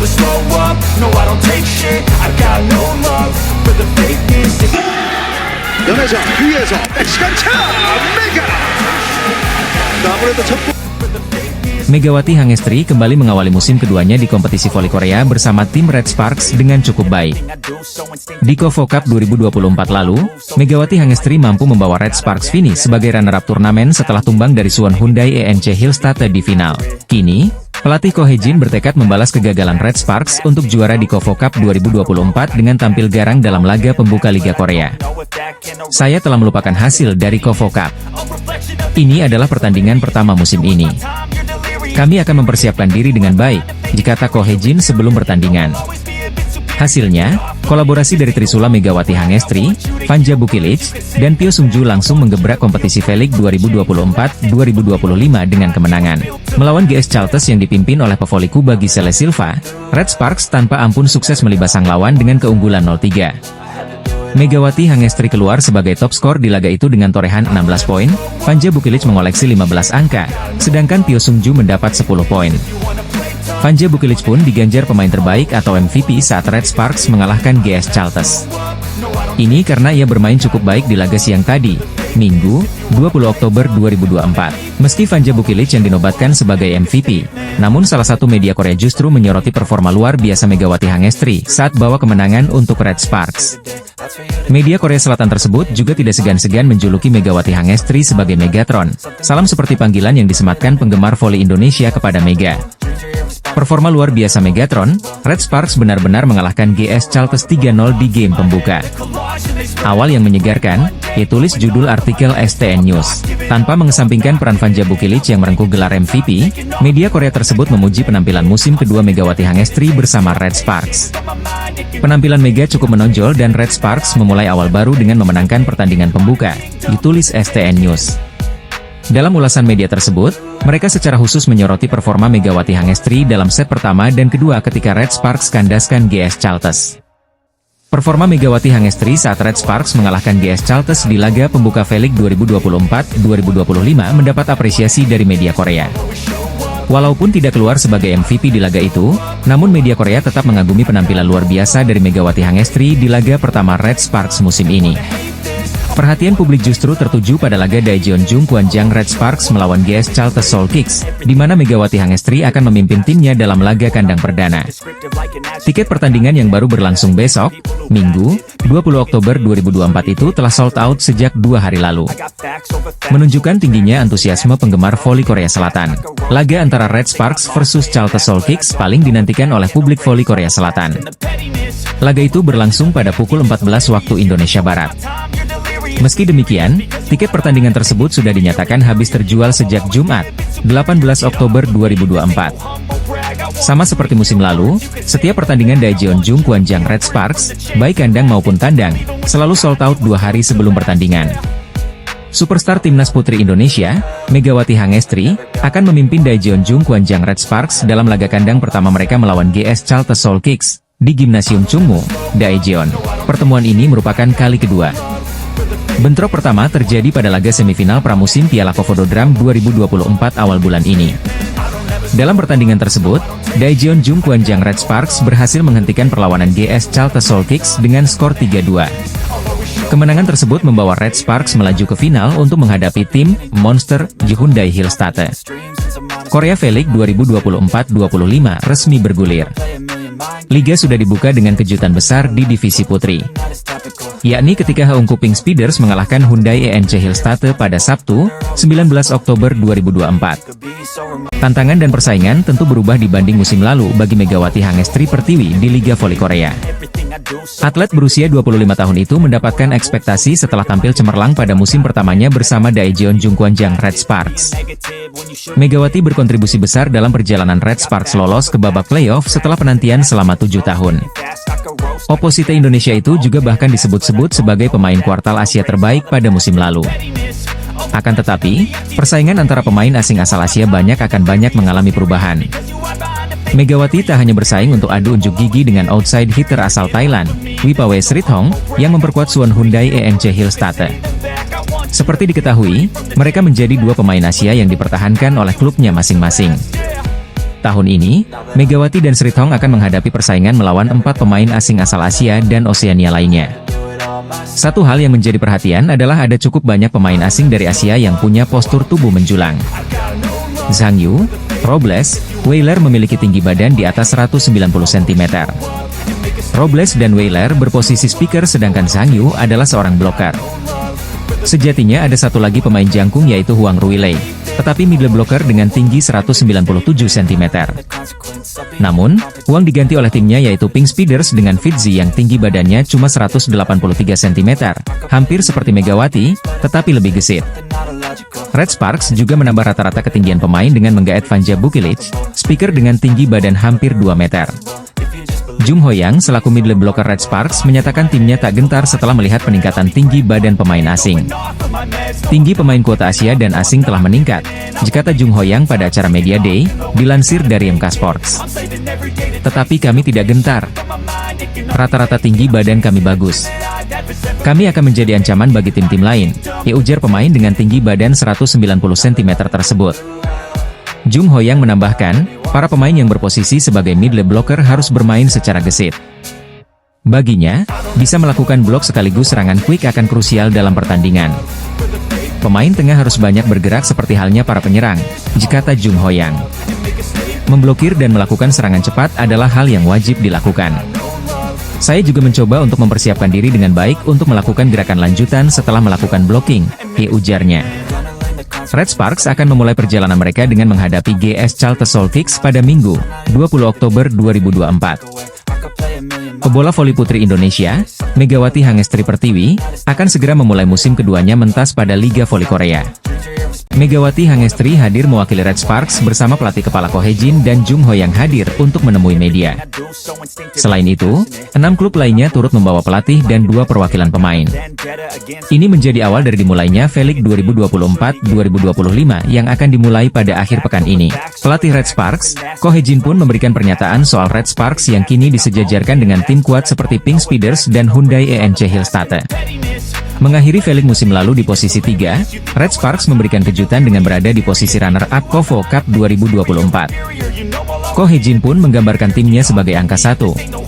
never slow up, no I don't take shit. I got no love for the fakeness. 연회전 위에서 멕시칸 차 메가. 아무래도 첫 Megawati Hangestri kembali mengawali musim keduanya di kompetisi voli Korea bersama tim Red Sparks dengan cukup baik. Di KOFO Cup 2024 lalu, Megawati Hangestri mampu membawa Red Sparks finish sebagai runner-up turnamen setelah tumbang dari Suwon Hyundai ENC Hillstatt di final. Kini, pelatih Ko Hye-jin bertekad membalas kegagalan Red Sparks untuk juara di KOFO Cup 2024 dengan tampil garang dalam laga pembuka Liga Korea. Saya telah melupakan hasil dari KOFO Cup. Ini adalah pertandingan pertama musim ini. Kami akan mempersiapkan diri dengan baik, dikata Ko Hye-jin sebelum pertandingan. Hasilnya, kolaborasi dari Trisula Megawati Hangestri, Vanja Bukilic, dan Pyo Sung-ju langsung menggebrak kompetisi V-League 2024-2025 dengan kemenangan. Melawan GS Chalters yang dipimpin oleh pevoli Kuba Giselle Silva, Red Sparks tanpa ampun sukses melibas sang lawan dengan keunggulan 0-3. Megawati Hangestri keluar sebagai top skor di laga itu dengan torehan 16 poin, Vanja Bukilic mengoleksi 15 angka, sedangkan Pyo Sung-ju mendapat 10 poin. Vanja Bukilic pun diganjar pemain terbaik atau MVP saat Red Sparks mengalahkan GS Chalters. Ini karena ia bermain cukup baik di laga siang tadi, Minggu, 20 Oktober 2024. Meski Vanja Bukilic yang dinobatkan sebagai MVP, namun salah satu media Korea justru menyoroti performa luar biasa Megawati Hangestri saat bawa kemenangan untuk Red Sparks. Media Korea Selatan tersebut juga tidak segan-segan menjuluki Megawati Hangestri sebagai Megatron, salam seperti panggilan yang disematkan penggemar voli Indonesia kepada Mega. Performa luar biasa Megatron, Red Sparks benar-benar mengalahkan GS Chalters 3-0 di game pembuka. Awal yang menyegarkan, tulis judul artikel STN News. Tanpa mengesampingkan peran Vanja Bukilic yang merengkuh gelar MVP, media Korea tersebut memuji penampilan musim kedua Megawati Hangestri bersama Red Sparks. Penampilan Mega cukup menonjol dan Red Sparks memulai awal baru dengan memenangkan pertandingan pembuka, ditulis STN News. Dalam ulasan media tersebut, mereka secara khusus menyoroti performa Megawati Hangestri dalam set pertama dan kedua ketika Red Sparks kandaskan GS Chalters. Performa Megawati Hangestri saat Red Sparks mengalahkan GS Chalters di laga pembuka V-League 2024-2025 mendapat apresiasi dari media Korea. Walaupun tidak keluar sebagai MVP di laga itu, namun media Korea tetap mengagumi penampilan luar biasa dari Megawati Hangestri di laga pertama Red Sparks musim ini. Perhatian publik justru tertuju pada laga Daejeon Jungkwanjang Red Sparks melawan GS Chalters Seoul Kicks, di mana Megawati Hangestri akan memimpin timnya dalam laga kandang perdana. Tiket pertandingan yang baru berlangsung besok, Minggu, 20 Oktober 2024 itu telah sold out sejak 2 hari lalu. Menunjukkan tingginya antusiasme penggemar voli Korea Selatan, laga antara Red Sparks versus Chalters Seoul Kicks paling dinantikan oleh publik voli Korea Selatan. Laga itu berlangsung pada pukul 14 waktu Indonesia Barat. Meski demikian, tiket pertandingan tersebut sudah dinyatakan habis terjual sejak Jumat, 18 Oktober 2024. Sama seperti musim lalu, setiap pertandingan Daejeon Jungkwanjang Red Sparks, baik kandang maupun tandang, selalu sold out 2 hari sebelum pertandingan. Superstar Timnas Putri Indonesia, Megawati Hangestri, akan memimpin Daejeon Jungkwanjang Red Sparks dalam laga kandang pertama mereka melawan GS Chalters Seoul Kicks, di Gimnasium Chungmu, Daejeon. Pertemuan ini merupakan kali kedua. Bentrok pertama terjadi pada laga semifinal pramusim Piala Kovododram 2024 awal bulan ini. Dalam pertandingan tersebut, Daejeon Jungkwanjang Red Sparks berhasil menghentikan perlawanan GS Chalters Seoul Kicks dengan skor 3-2. Kemenangan tersebut membawa Red Sparks melaju ke final untuk menghadapi tim Monster Hyundai Hillstatt. Korea V-League 2024-25 resmi bergulir. Liga sudah dibuka dengan kejutan besar di divisi putri, yakni ketika Haeung Kuping Speeders mengalahkan Hyundai ENC Hillstatt pada Sabtu, 19 Oktober 2024. Tantangan dan persaingan tentu berubah dibanding musim lalu bagi Megawati Hangestri Pertiwi di Liga Voli Korea. Atlet berusia 25 tahun itu mendapatkan ekspektasi setelah tampil cemerlang pada musim pertamanya bersama Daejeon Jungkwanjang Red Sparks. Megawati berkontribusi besar dalam perjalanan Red Sparks lolos ke babak playoff setelah penantian selama 7 tahun. Oposite Indonesia itu juga bahkan disebut-sebut sebagai pemain kuartal Asia terbaik pada musim lalu. Akan tetapi, persaingan antara pemain asing asal Asia akan banyak mengalami perubahan. Megawati tak hanya bersaing untuk adu unjuk gigi dengan outside hitter asal Thailand, Wipawe Srithong, yang memperkuat Suwon Hyundai ENC Hillstatt. Seperti diketahui, mereka menjadi 2 pemain Asia yang dipertahankan oleh klubnya masing-masing. Tahun ini, Megawati dan Srithong akan menghadapi persaingan melawan 4 pemain asing asal Asia dan Oseania lainnya. Satu hal yang menjadi perhatian adalah ada cukup banyak pemain asing dari Asia yang punya postur tubuh menjulang. Zhang Yu, Robles, Weiler memiliki tinggi badan di atas 190 cm. Robles dan Weiler berposisi speaker sedangkan Zhang Yu adalah seorang bloker. Sejatinya ada satu lagi pemain jangkung yaitu Huang Ruilei, tetapi middle blocker dengan tinggi 197 cm. Namun, Huang diganti oleh timnya yaitu Pink Speeders dengan Fitzy yang tinggi badannya cuma 183 cm, hampir seperti Megawati, tetapi lebih gesit. Red Sparks juga menambah rata-rata ketinggian pemain dengan menggaet Vanja Bukilic, speaker dengan tinggi badan hampir 2 meter. Jung Ho-yang selaku middle blocker Red Sparks menyatakan timnya tak gentar setelah melihat peningkatan tinggi badan pemain asing. Tinggi pemain kuota Asia dan asing telah meningkat, kata Jung Ho-yang pada acara Media Day, dilansir dari MK Sports. Tetapi kami tidak gentar. Rata-rata tinggi badan kami bagus. Kami akan menjadi ancaman bagi tim-tim lain, ujar pemain dengan tinggi badan 190 cm tersebut. Jung Ho-yang menambahkan, para pemain yang berposisi sebagai middle blocker harus bermain secara gesit. Baginya, bisa melakukan blok sekaligus serangan quick akan krusial dalam pertandingan. Pemain tengah harus banyak bergerak seperti halnya para penyerang, kata Jung Ho-yang. Memblokir dan melakukan serangan cepat adalah hal yang wajib dilakukan. Saya juga mencoba untuk mempersiapkan diri dengan baik untuk melakukan gerakan lanjutan setelah melakukan blocking, ujarnya. Red Sparks akan memulai perjalanan mereka dengan menghadapi GS Charlton Soul Kicks pada Minggu, 20 Oktober 2024. Pebola voli putri Indonesia, Megawati Hangestri Pertiwi, akan segera memulai musim keduanya mentas pada Liga Voli Korea. Megawati Hangestri hadir mewakili Red Sparks bersama pelatih kepala Ko Hye-jin dan Jung Ho yang hadir untuk menemui media. Selain itu, 6 klub lainnya turut membawa pelatih dan 2 perwakilan pemain. Ini menjadi awal dari dimulainya V-League 2024-2025 yang akan dimulai pada akhir pekan ini. Pelatih Red Sparks, Ko Hye-jin pun memberikan pernyataan soal Red Sparks yang kini disejajarkan dengan tim kuat seperti Pink Speeders dan Hyundai ENC Hillstatte. Mengakhiri V-League musim lalu di posisi 3, Red Sparks memberikan kejutan dengan berada di posisi runner-up KOFO Cup 2024. Ko Hye-jin pun menggambarkan timnya sebagai angka 1,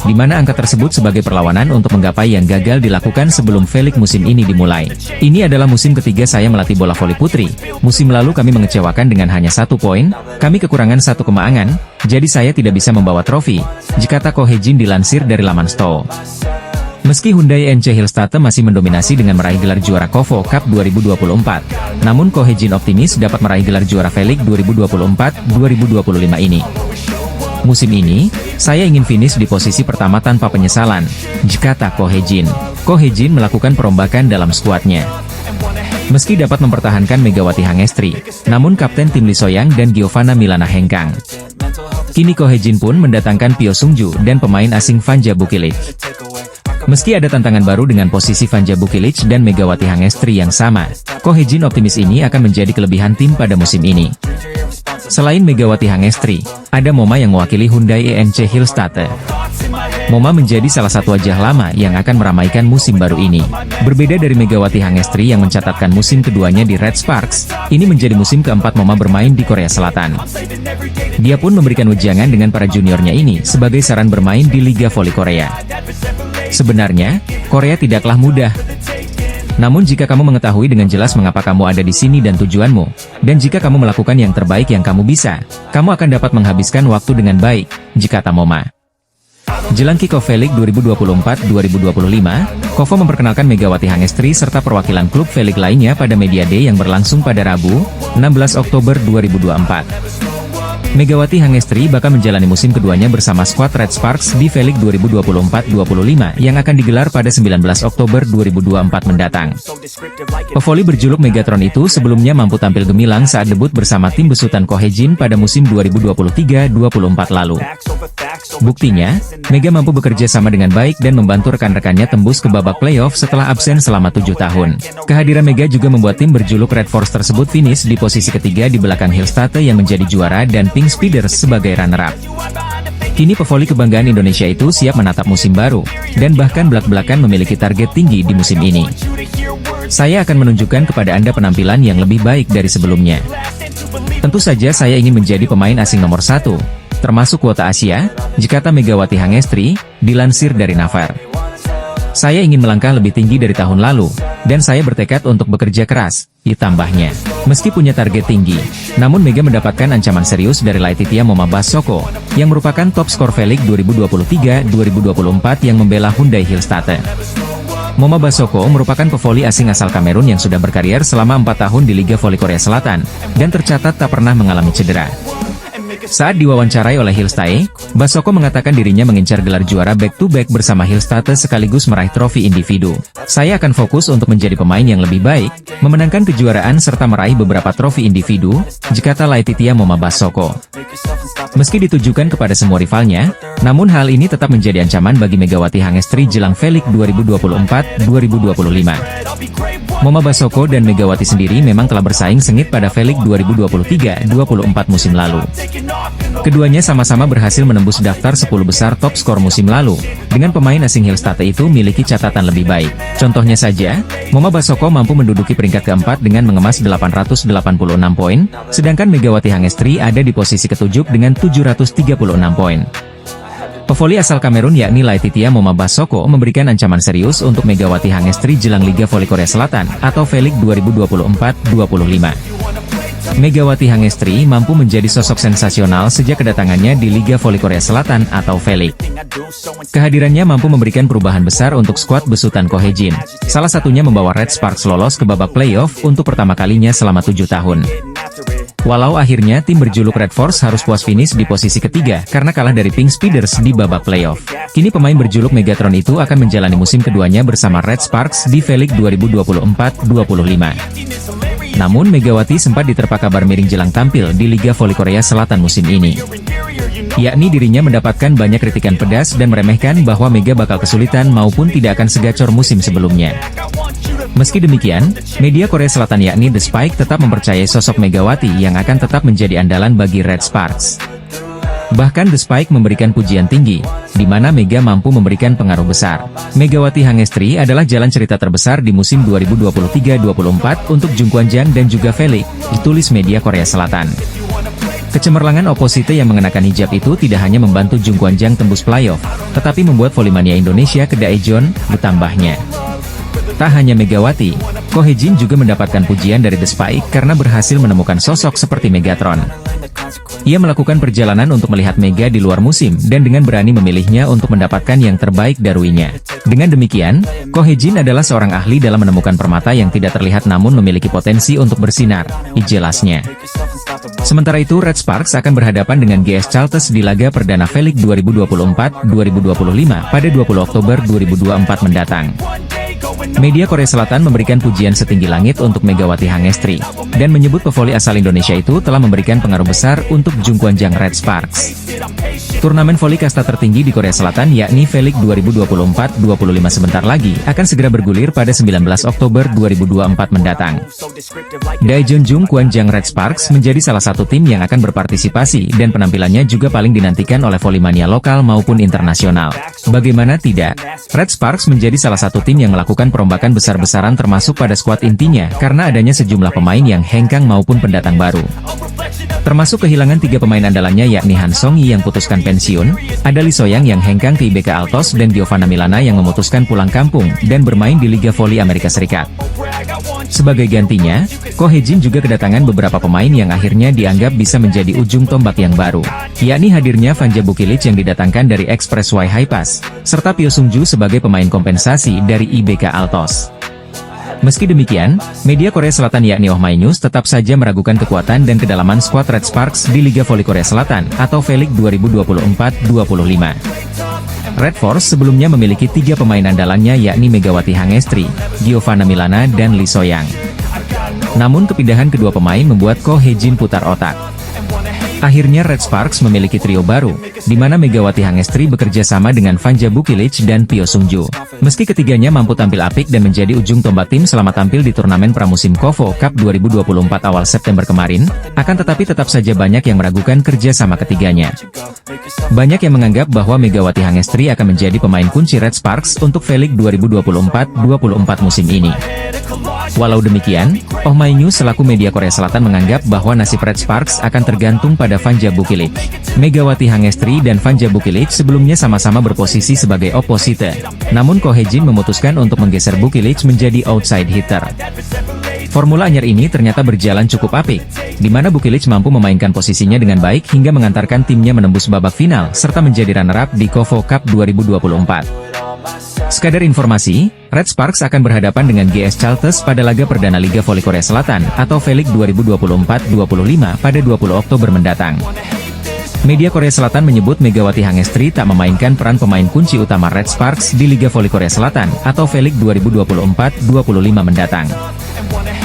di mana angka tersebut sebagai perlawanan untuk menggapai yang gagal dilakukan sebelum V-League musim ini dimulai. Ini adalah musim ketiga saya melatih bola voli putri. Musim lalu kami mengecewakan dengan hanya 1 poin, kami kekurangan 1 kemenangan, jadi saya tidak bisa membawa trofi, kata Ko Hye-jin dilansir dari laman STO. Meski Hyundai ENC Hillstatte masih mendominasi dengan meraih gelar juara KOFO Cup 2024, namun Ko Hye-jin optimis dapat meraih gelar juara V-League 2024-2025 ini. Musim ini, saya ingin finish di posisi pertama tanpa penyesalan, kata Ko Hye-jin. Ko Hye-jin melakukan perombakan dalam skuadnya. Meski dapat mempertahankan Megawati Hangestri, namun kapten tim Lee So-young dan Giovanna Milana hengkang. Kini Ko Hye-jin pun mendatangkan Pyo Sung-ju dan pemain asing Vanja Bukilic. Meski ada tantangan baru dengan posisi Vanja Bukilic dan Megawati Hangestri yang sama, Ko Hye-jin optimis ini akan menjadi kelebihan tim pada musim ini. Selain Megawati Hangestri, ada Moma yang mewakili Hyundai ENC Hillstatte. Moma menjadi salah satu wajah lama yang akan meramaikan musim baru ini. Berbeda dari Megawati Hangestri yang mencatatkan musim keduanya di Red Sparks, ini menjadi musim keempat Moma bermain di Korea Selatan. Dia pun memberikan wejangan dengan para juniornya ini sebagai saran bermain di Liga Voli Korea. Sebenarnya, Korea tidaklah mudah. Namun jika kamu mengetahui dengan jelas mengapa kamu ada di sini dan tujuanmu, dan jika kamu melakukan yang terbaik yang kamu bisa, kamu akan dapat menghabiskan waktu dengan baik, kata Moma. Jelang kick-off V-League 2024-2025, KOFO memperkenalkan Megawati Hangestri serta perwakilan klub V-League lainnya pada Media Day yang berlangsung pada Rabu, 16 Oktober 2024. Megawati Hangestri bakal menjalani musim keduanya bersama skuad Red Sparks di V-League 2024-2025 yang akan digelar pada 19 Oktober 2024 mendatang. Pevoli berjuluk Megatron itu sebelumnya mampu tampil gemilang saat debut bersama tim besutan Ko Hye-jin pada musim 2023-2024 lalu. Buktinya, Mega mampu bekerja sama dengan baik dan membantu rekan-rekannya tembus ke babak playoff setelah absen selama 7 tahun. Kehadiran Mega juga membuat tim berjuluk Red Force tersebut finish di posisi ketiga di belakang Hillstatte yang menjadi juara dan Pink Speeders sebagai runner-up. Kini pevoli kebanggaan Indonesia itu siap menatap musim baru, dan bahkan belak-belakan memiliki target tinggi di musim ini. Saya akan menunjukkan kepada Anda penampilan yang lebih baik dari sebelumnya. Tentu saja saya ingin menjadi pemain asing nomor 1, termasuk kuota Asia, Jakarta Megawati Hangestri, dilansir dari Naver. Saya ingin melangkah lebih tinggi dari tahun lalu, dan saya bertekad untuk bekerja keras, ditambahnya. Meski punya target tinggi, namun Mega mendapatkan ancaman serius dari Laetitia Momabasoko, yang merupakan top skor V-League 2023-2024 yang membela Hyundai Hillstatte. Momabasoko merupakan pevoli asing asal Kamerun yang sudah berkarier selama 4 tahun di Liga Voli Korea Selatan, dan tercatat tak pernah mengalami cedera. Saat diwawancarai oleh Hillstatte, Basoko mengatakan dirinya mengincar gelar juara back-to-back bersama Hillstatte sekaligus meraih trofi individu. Saya akan fokus untuk menjadi pemain yang lebih baik, memenangkan kejuaraan serta meraih beberapa trofi individu, kata Laetitia Momabasoko. Meski ditujukan kepada semua rivalnya, namun hal ini tetap menjadi ancaman bagi Megawati Hangestri jelang V-League 2024-2025. Momabasoko dan Megawati sendiri memang telah bersaing sengit pada V-League 2023-2024 musim lalu. Keduanya sama-sama berhasil menembus daftar 10 besar top skor musim lalu, dengan pemain asing Hillstatte itu memiliki catatan lebih baik. Contohnya saja, Momabasoko mampu menduduki peringkat keempat dengan mengemas 886 poin, sedangkan Megawati Hangestri ada di posisi ketujuh dengan 736 poin. Pevoli asal Kamerun yakni Laetitia Momabasoko memberikan ancaman serius untuk Megawati Hangestri jelang Liga Voli Korea Selatan atau V-League 2024-2025. Megawati Hangestri mampu menjadi sosok sensasional sejak kedatangannya di Liga Voli Korea Selatan atau V-League. Kehadirannya mampu memberikan perubahan besar untuk skuad besutan Ko Hae-jin, salah satunya membawa Red Sparks lolos ke babak playoff untuk pertama kalinya selama 7 tahun. Walau akhirnya tim berjuluk Red Force harus puas finish di posisi ketiga karena kalah dari Pink Speeders di babak playoff. Kini pemain berjuluk Megatron itu akan menjalani musim keduanya bersama Red Sparks di V-League 2024-2025. Namun Megawati sempat diterpa kabar miring jelang tampil di Liga Voli Korea Selatan musim ini. Yakni dirinya mendapatkan banyak kritikan pedas dan meremehkan bahwa Mega bakal kesulitan maupun tidak akan segacor musim sebelumnya. Meski demikian, media Korea Selatan yakni The Spike tetap mempercayai sosok Megawati yang akan tetap menjadi andalan bagi Red Sparks. Bahkan The Spike memberikan pujian tinggi, di mana Mega mampu memberikan pengaruh besar. Megawati Hangestri adalah jalan cerita terbesar di musim 2023-2024 untuk Jungkwanjang dan juga V-League, ditulis media Korea Selatan. Kecemerlangan Opposite yang mengenakan hijab itu tidak hanya membantu Jungkwanjang tembus playoff, tetapi membuat Volimania Indonesia ke Daejeon, ditambahnya. Tak hanya Megawati, Ko Hae-jin juga mendapatkan pujian dari The Spike karena berhasil menemukan sosok seperti Megatron. Ia melakukan perjalanan untuk melihat Mega di luar musim dan dengan berani memilihnya untuk mendapatkan yang terbaik darinya. Dengan demikian, Ko Hae-jin adalah seorang ahli dalam menemukan permata yang tidak terlihat namun memiliki potensi untuk bersinar, jelasnya. Sementara itu Red Sparks akan berhadapan dengan GS Chalters di laga perdana V-League 2024-2025 pada 20 Oktober 2024 mendatang. Media Korea Selatan memberikan pujian setinggi langit untuk Megawati Hangestri, dan menyebut pevoli asal Indonesia itu telah memberikan pengaruh besar untuk Jungkwanjang Red Sparks. Turnamen voli kasta tertinggi di Korea Selatan yakni V-League 2024-25 sebentar lagi akan segera bergulir pada 19 Oktober 2024 mendatang. Daejeon Jungkwanjang Red Sparks menjadi salah satu tim yang akan berpartisipasi dan penampilannya juga paling dinantikan oleh volimania lokal maupun internasional. Bagaimana tidak, Red Sparks menjadi salah satu tim yang melakukan perombakan besar-besaran termasuk pada skuad intinya karena adanya sejumlah pemain yang hengkang maupun pendatang baru. Termasuk kehilangan 3 pemain andalannya yakni Han Song-yi yang putuskan pensiun, ada Lee So-yang yang hengkang ke IBK Altos dan Giovanna Milana yang memutuskan pulang kampung dan bermain di Liga Voli Amerika Serikat. Sebagai gantinya, Ko Hae-jin juga kedatangan beberapa pemain yang akhirnya dianggap bisa menjadi ujung tombak yang baru, yakni hadirnya Vanja Bukilic yang didatangkan dari Express Y High Pass, serta Pyo Sung-ju sebagai pemain kompensasi dari IBK Altos. Meski demikian, media Korea Selatan yakni Oh My News tetap saja meragukan kekuatan dan kedalaman skuad Red Sparks di Liga Voli Korea Selatan atau V-League 2024-2025. Red Force sebelumnya memiliki 3 pemain andalannya yakni Megawati Hangestri, Giovanna Milana dan Lee So-yang. Namun kepindahan kedua pemain membuat Ko Hae-jin putar otak. Akhirnya Red Sparks memiliki trio baru, di mana Megawati Hangestri bekerja sama dengan Vanja Bukilic dan Pyo Sung-ju. Meski ketiganya mampu tampil apik dan menjadi ujung tombak tim selama tampil di turnamen pramusim KOFO Cup 2024 awal September kemarin, akan tetapi tetap saja banyak yang meragukan kerja sama ketiganya. Banyak yang menganggap bahwa Megawati Hangestri akan menjadi pemain kunci Red Sparks untuk V-League 2024-24 musim ini. Walau demikian, Oh My News selaku media Korea Selatan menganggap bahwa nasib Red Sparks akan tergantung pada Vanja Bukilic. Megawati Hangestri dan Vanja Bukilic sebelumnya sama-sama berposisi sebagai opposite. Namun Ko Hye-jin memutuskan untuk menggeser Bukilic menjadi outside hitter. Formula anyar ini ternyata berjalan cukup apik, di mana Bukilic mampu memainkan posisinya dengan baik hingga mengantarkan timnya menembus babak final serta menjadi runner-up di KOFO Cup 2024. Sekadar informasi, Red Sparks akan berhadapan dengan GS Chalters pada laga perdana Liga Voli Korea Selatan atau V-League 2024-25 pada 20 Oktober mendatang. Media Korea Selatan menyebut Megawati Hangestri tak memainkan peran pemain kunci utama Red Sparks di Liga Voli Korea Selatan atau V-League 2024-25 mendatang.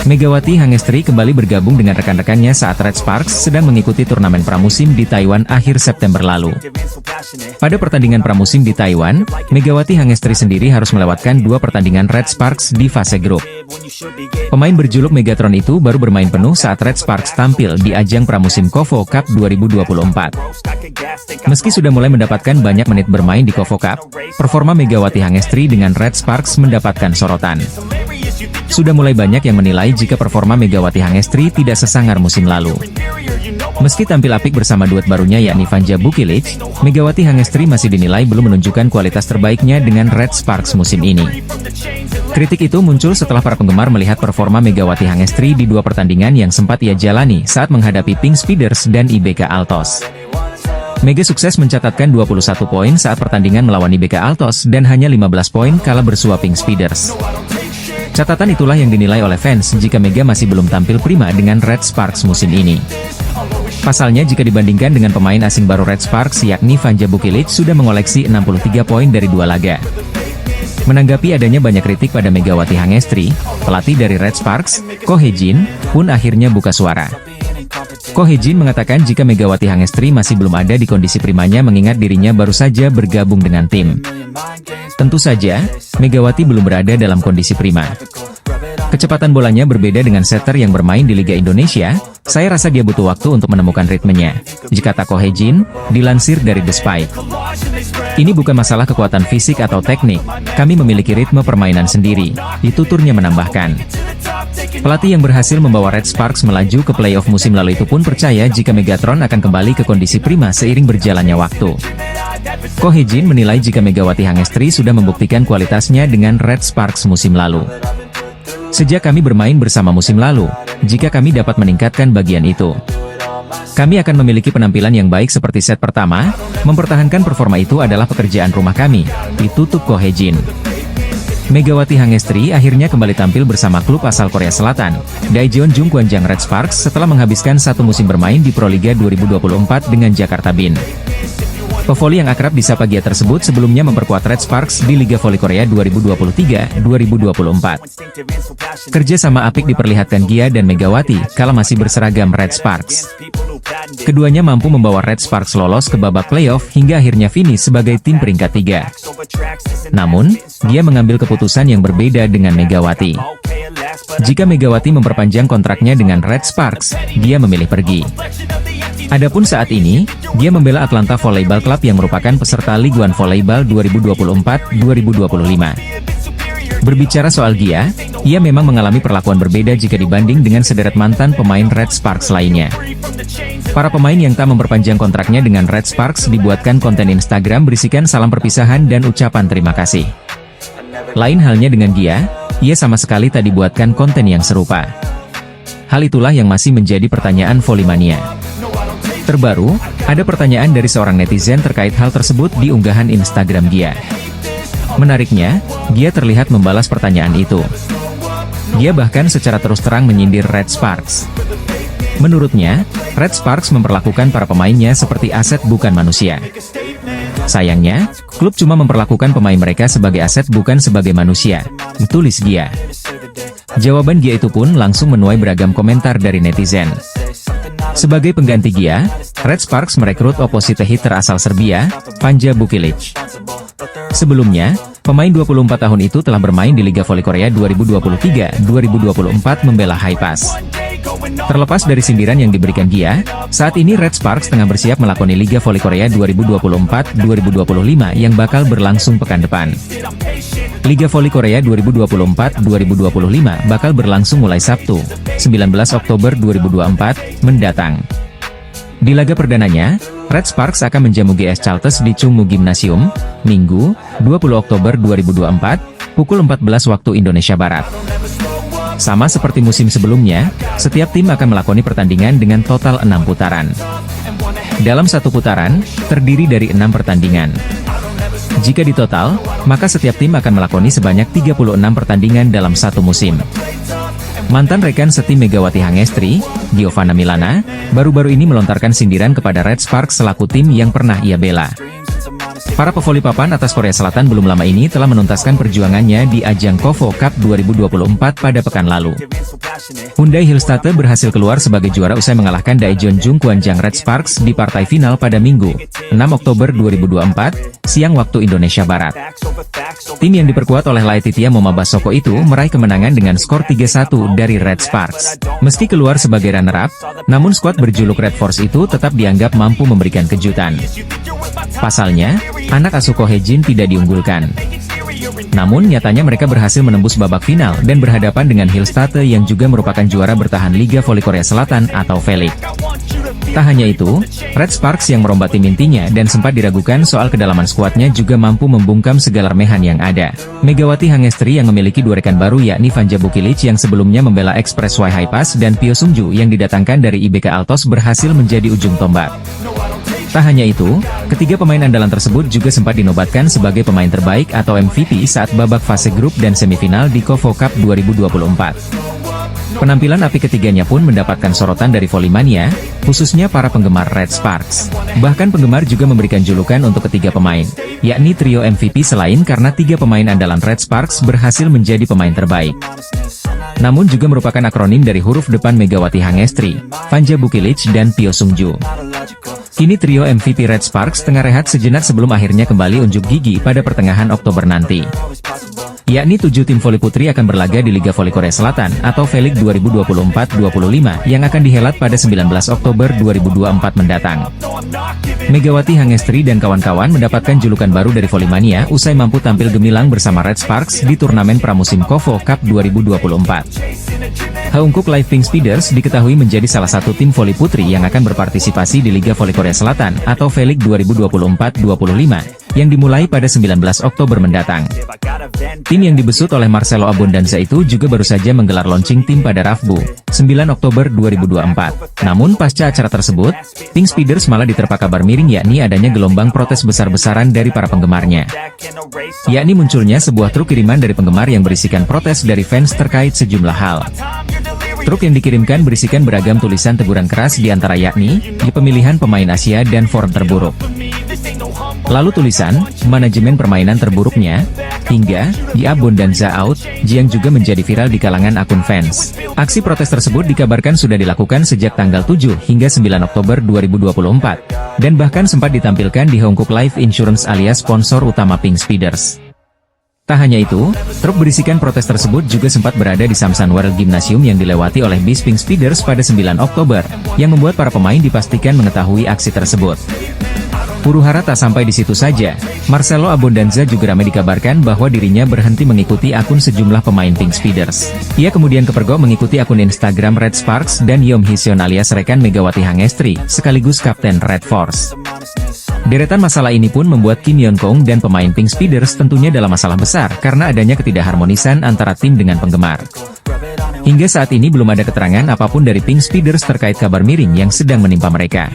Megawati Hangestri kembali bergabung dengan rekan-rekannya saat Red Sparks sedang mengikuti turnamen pramusim di Taiwan akhir September lalu. Pada pertandingan pramusim di Taiwan, Megawati Hangestri sendiri harus melewatkan 2 pertandingan Red Sparks di fase grup. Pemain berjuluk Megatron itu baru bermain penuh saat Red Sparks tampil di ajang pramusim KOFO Cup 2024. Meski sudah mulai mendapatkan banyak menit bermain di KOFO Cup, performa Megawati Hangestri dengan Red Sparks mendapatkan sorotan. Sudah mulai banyak yang menilai jika performa Megawati Hangestri tidak sesangar musim lalu. Meski tampil apik bersama duet barunya yakni Vanja Bukilic, Megawati Hangestri masih dinilai belum menunjukkan kualitas terbaiknya dengan Red Sparks musim ini. Kritik itu muncul setelah para penggemar melihat performa Megawati Hangestri di 2 pertandingan yang sempat ia jalani saat menghadapi Pink Speeders dan IBK Altos. Mega sukses mencatatkan 21 poin saat pertandingan melawan IBK Altos dan hanya 15 poin kala bersua Pink Speeders. Catatan itulah yang dinilai oleh fans jika Mega masih belum tampil prima dengan Red Sparks musim ini. Pasalnya jika dibandingkan dengan pemain asing baru Red Sparks yakni Vanja Bukilic sudah mengoleksi 63 poin dari 2 laga. Menanggapi adanya banyak kritik pada Megawati Hangestri, pelatih dari Red Sparks, Ko Hye-jin, pun akhirnya buka suara. Ko Hye-jin mengatakan jika Megawati Hangestri masih belum ada di kondisi primanya mengingat dirinya baru saja bergabung dengan tim. Tentu saja, Megawati belum berada dalam kondisi prima. Kecepatan bolanya berbeda dengan setter yang bermain di Liga Indonesia, saya rasa dia butuh waktu untuk menemukan ritmenya, jika Ko Hye-jin, dilansir dari The Spike. Ini bukan masalah kekuatan fisik atau teknik, kami memiliki ritme permainan sendiri, dituturnya menambahkan. Pelatih yang berhasil membawa Red Sparks melaju ke playoff musim lalu itu pun percaya jika Megatron akan kembali ke kondisi prima seiring berjalannya waktu. Ko Hye-jin menilai jika Megawati Hangestri sudah membuktikan kualitasnya dengan Red Sparks musim lalu. Sejak kami bermain bersama musim lalu, jika kami dapat meningkatkan bagian itu, kami akan memiliki penampilan yang baik seperti set pertama, mempertahankan performa itu adalah pekerjaan rumah kami, ditutup Ko Hye-jin. Megawati Hangestri akhirnya kembali tampil bersama klub asal Korea Selatan, Daejeon Jungkwanjang Red Sparks setelah menghabiskan 1 musim bermain di Proliga 2024 dengan Jakarta Bin. Pevoli yang akrab disapa Gia tersebut sebelumnya memperkuat Red Sparks di Liga Voli Korea 2023-2024. Kerja sama apik diperlihatkan Gia dan Megawati kala masih berseragam Red Sparks. Keduanya mampu membawa Red Sparks lolos ke babak playoff hingga akhirnya finish sebagai tim peringkat 3. Namun, Gia mengambil keputusan yang berbeda dengan Megawati. Jika Megawati memperpanjang kontraknya dengan Red Sparks, Gia memilih pergi. Adapun saat ini, dia membela Atlanta Volleyball Club yang merupakan peserta League One Volleyball 2024-2025. Berbicara soal Gia, ia memang mengalami perlakuan berbeda jika dibanding dengan sederet mantan pemain Red Sparks lainnya. Para pemain yang tak memperpanjang kontraknya dengan Red Sparks dibuatkan konten Instagram berisikan salam perpisahan dan ucapan terima kasih. Lain halnya dengan Gia, ia sama sekali tak dibuatkan konten yang serupa. Hal itulah yang masih menjadi pertanyaan Volley-mania. Terbaru, ada pertanyaan dari seorang netizen terkait hal tersebut di unggahan Instagram Gia. Menariknya, Gia terlihat membalas pertanyaan itu. Gia bahkan secara terus terang menyindir Red Sparks. Menurutnya, Red Sparks memperlakukan para pemainnya seperti aset bukan manusia. Sayangnya, klub cuma memperlakukan pemain mereka sebagai aset bukan sebagai manusia, tulis Gia. Jawaban Gia itu pun langsung menuai beragam komentar dari netizen. Sebagai pengganti Gia, Red Sparks merekrut opposite hitter asal Serbia, Vanja Bukilic. Sebelumnya, pemain 24 tahun itu telah bermain di Liga Voli Korea 2023-2024 membela High Pass. Terlepas dari sindiran yang diberikan Gia, saat ini Red Sparks tengah bersiap melakoni Liga Voli Korea 2024-2025 yang bakal berlangsung pekan depan. Liga Voli Korea 2024-2025 bakal berlangsung mulai Sabtu, 19 Oktober 2024, mendatang. Di laga perdananya, Red Sparks akan menjamu GS Chalters di Chungmu Gymnasium, Minggu, 20 Oktober 2024, pukul 14 waktu Indonesia Barat. Sama seperti musim sebelumnya, setiap tim akan melakoni pertandingan dengan total 6 putaran. Dalam satu putaran, terdiri dari 6 pertandingan. Jika ditotal, maka setiap tim akan melakoni sebanyak 36 pertandingan dalam satu musim. Mantan rekan setim Megawati Hangestri, Giovanna Milana, baru-baru ini melontarkan sindiran kepada Red Sparks selaku tim yang pernah ia bela. Para pevoli papan atas Korea Selatan belum lama ini telah menuntaskan perjuangannya di ajang KOFO Cup 2024 pada pekan lalu. Hyundai Hillstate berhasil keluar sebagai juara usai mengalahkan Daejeon Jungkwanjang Red Sparks di partai final pada Minggu, 6 Oktober 2024, siang waktu Indonesia Barat. Tim yang diperkuat oleh Laetitia Momabasoko itu meraih kemenangan dengan skor 3-1 dari Red Sparks. Meski keluar sebagai runner-up, namun skuad berjuluk Red Force itu tetap dianggap mampu memberikan kejutan. Pasalnya, anak asuh Ko Hye-jin tidak diunggulkan. Namun nyatanya mereka berhasil menembus babak final dan berhadapan dengan Hillstate yang juga merupakan juara bertahan Liga Voli Korea Selatan atau V-League. Tak hanya itu, Red Sparks yang merombak tim intinya dan sempat diragukan soal kedalaman skuadnya juga mampu membungkam segala remehan yang ada. Megawati Hangestri yang memiliki dua rekan baru yakni Vanja Bukilic yang sebelumnya membela Express Y High-Pass dan Pyo Sungju yang didatangkan dari IBK Altos berhasil menjadi ujung tombak. Tak hanya itu, ketiga pemain andalan tersebut juga sempat dinobatkan sebagai pemain terbaik atau MVP saat babak fase grup dan semifinal di KOFO Cup 2024. Penampilan api ketiganya pun mendapatkan sorotan dari Volimania, khususnya para penggemar Red Sparks. Bahkan penggemar juga memberikan julukan untuk ketiga pemain, yakni trio MVP selain karena tiga pemain andalan Red Sparks berhasil menjadi pemain terbaik. Namun juga merupakan akronim dari huruf depan Megawati Hangestri, Vanja Bukilic dan Pyo Sungju. Kini trio MVP Red Sparks tengah rehat sejenak sebelum akhirnya kembali unjuk gigi pada pertengahan Oktober nanti. Yakni 7 tim voli putri akan berlaga di Liga Voli Korea Selatan atau V-League 2024-2025 yang akan dihelat pada 19 Oktober 2024 mendatang. Megawati Hangestri dan kawan-kawan mendapatkan julukan baru dari Volimania usai mampu tampil gemilang bersama Red Sparks di turnamen pramusim KOFO Cup 2024. Haungkuk Live Pink Speeders diketahui menjadi salah satu tim voli putri yang akan berpartisipasi di Liga Voli Korea Selatan atau V-League 2024-2025 yang dimulai pada 19 Oktober mendatang. Tim yang dibesut oleh Marcelo Abondanza itu juga baru saja menggelar launching tim pada Rabu, 9 Oktober 2024. Namun pasca acara tersebut, Pink Speeders malah diterpa kabar miring yakni adanya gelombang protes besar-besaran dari para penggemarnya. Yakni munculnya sebuah truk kiriman dari penggemar yang berisikan protes dari fans terkait sejumlah hal. Truk yang dikirimkan berisikan beragam tulisan teguran keras diantara yakni, di pemilihan pemain Asia dan form terburuk. Lalu tulisan, manajemen permainan terburuknya, hingga, di Abondanza out, yang juga menjadi viral di kalangan akun fans. Aksi protes tersebut dikabarkan sudah dilakukan sejak tanggal 7 hingga 9 Oktober 2024, dan bahkan sempat ditampilkan di Haungkuk Life Insurance alias sponsor utama Pink Speeders. Tak hanya itu, truk berisikan protes tersebut juga sempat berada di Samsan World Gymnasium yang dilewati oleh bis Pink Speeders pada 9 Oktober, yang membuat para pemain dipastikan mengetahui aksi tersebut. Huru-hara tak sampai di situ saja, Marcelo Abondanza juga ramai dikabarkan bahwa dirinya berhenti mengikuti akun sejumlah pemain Pink Speeders. Ia kemudian kepergok mengikuti akun Instagram Red Sparks dan Yeom Hee-seon alias rekan Megawati Hangestri, sekaligus kapten Red Force. Deretan masalah ini pun membuat Kim Yeon-kong dan pemain Pink Speeders tentunya dalam masalah besar karena adanya ketidakharmonisan antara tim dengan penggemar. Hingga saat ini belum ada keterangan apapun dari Pink Speeders terkait kabar miring yang sedang menimpa mereka.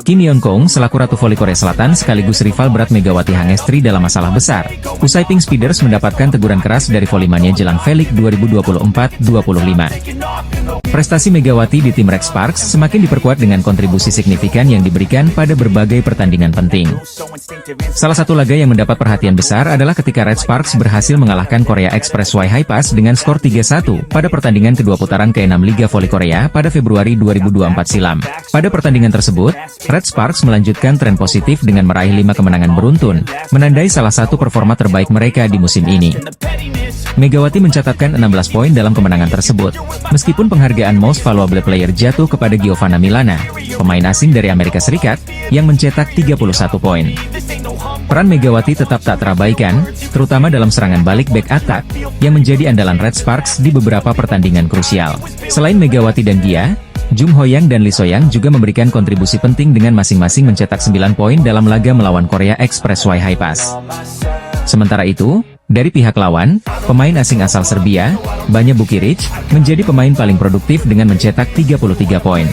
Kim Yeon-kong selaku Ratu Voli Korea Selatan sekaligus rival berat Megawati Hangestri dalam masalah besar. Usai Pink Speeders mendapatkan teguran keras dari Volimania jelang V-League 2024-2025. Prestasi Megawati di tim Red Sparks semakin diperkuat dengan kontribusi signifikan yang diberikan pada berbagai pertandingan penting. Salah satu laga yang mendapat perhatian besar adalah ketika Red Sparks berhasil mengalahkan Korea Express Y High-Pass dengan skor 3-1 pada pertandingan kedua putaran ke-6 Liga Voli Korea pada Februari 2024 silam. Pada pertandingan tersebut, Red Sparks melanjutkan tren positif dengan meraih 5 kemenangan beruntun, menandai salah satu performa terbaik mereka di musim ini. Megawati mencatatkan 16 poin dalam kemenangan tersebut, meskipun penghargaan Most Valuable Player jatuh kepada Giovanna Milana, pemain asing dari Amerika Serikat, yang mencetak 31 poin. Peran Megawati tetap tak terabaikan, terutama dalam serangan balik back attack, yang menjadi andalan Red Sparks di beberapa pertandingan krusial. Selain Megawati dan Gia, Jung Hoyang dan Lee Soyang juga memberikan kontribusi penting dengan masing-masing mencetak 9 poin dalam laga melawan Korea Expressway High Pass. Sementara itu, dari pihak lawan, pemain asing asal Serbia, Banja Bukiric, menjadi pemain paling produktif dengan mencetak 33 poin.